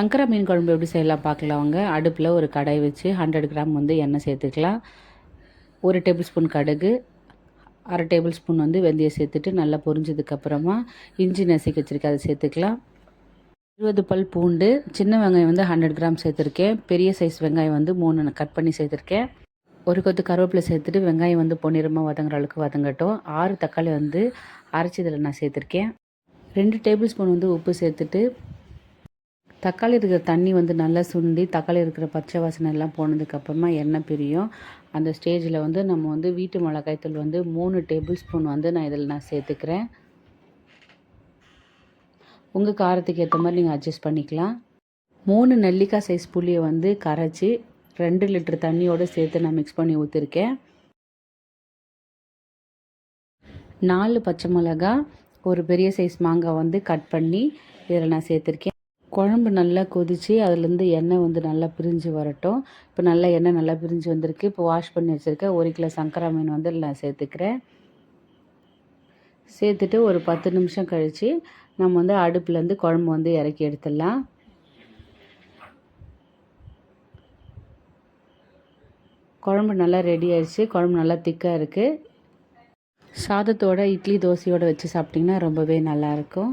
சங்கரா மீன் குழம்பு எப்படி செய்யலாம் பார்க்கலாம் வாங்க. அடுப்பில் ஒரு கடாய் வச்சு 100 கிராம் வந்து எண்ணெய் சேர்த்துக்கலாம். 1 டேபிள் ஸ்பூன் கடுகு, 1/2 டேபிள் ஸ்பூன் வந்து வெந்தயம் சேர்த்துட்டு நல்லா பொரிஞ்சதுக்கப்புறமா இஞ்சி நசுக்கி வச்சுருக்கேன், அதை சேர்த்துக்கலாம். 20 பல் பூண்டு, சின்ன வெங்காயம் வந்து 100 கிராம் சேர்த்துருக்கேன். பெரிய சைஸ் வெங்காயம் வந்து 3 கட் பண்ணி சேர்த்துருக்கேன். ஒரு கொத்து கருவேப்பிலை சேர்த்துட்டு வெங்காயம் வந்து பொன்னிறமாக வதங்குற அளவுக்கு வதங்கட்டும். 6 தக்காளி வந்து அரைச்சி இதில் நான் சேர்த்துருக்கேன். 2 டேபிள் ஸ்பூன் வந்து உப்பு சேர்த்துட்டு தக்காளி இருக்கிற தண்ணி வந்து நல்லா சுண்டி தக்காளி இருக்கிற பச்சை வாசனை எல்லாம் போனதுக்கப்புறமா எண்ணெய் பிரியும். அந்த ஸ்டேஜில் வந்து நம்ம வந்து வீட்டு மிளகாய்த்தூள் வந்து 3 டேபிள் ஸ்பூன் வந்து நான் சேர்த்துக்கிறேன். உங்கள் காரத்துக்கு ஏற்ற மாதிரி நீங்கள் அட்ஜஸ்ட் பண்ணிக்கலாம். 3 நெல்லிக்காய் சைஸ் புளியை வந்து கரைச்சி 2 லிட்டர் தண்ணியோடு சேர்த்து நான் மிக்ஸ் பண்ணி ஊற்றிருக்கேன். 4 பச்சை மிளகா, ஒரு பெரிய சைஸ் மாங்காய் வந்து கட் பண்ணி இதில் நான் சேர்த்துருக்கேன். குழம்பு நல்லா கொதித்து அதுலேருந்து எண்ணெய் வந்து நல்லா பிரிஞ்சு வரட்டும். இப்போ நல்லா எண்ணெய் நல்லா பிரிஞ்சு வந்திருக்கு. இப்போ வாஷ் பண்ணி வச்சுருக்கேன் 1 கிலோ சங்கரா மீன் வந்து நான் சேர்த்துக்கிறேன். சேர்த்துட்டு ஒரு 10 நிமிஷம் கழித்து நம்ம வந்து அடுப்புலேருந்து குழம்பு வந்து இறக்கி எடுத்துடலாம். குழம்பு நல்லா ரெடி ஆயிடுச்சு. குழம்பு நல்லா திக்காக இருக்குது. சாதத்தோட இட்லி தோசையோடு வச்சு சாப்பிட்டிங்கன்னா ரொம்பவே நல்லாயிருக்கும்.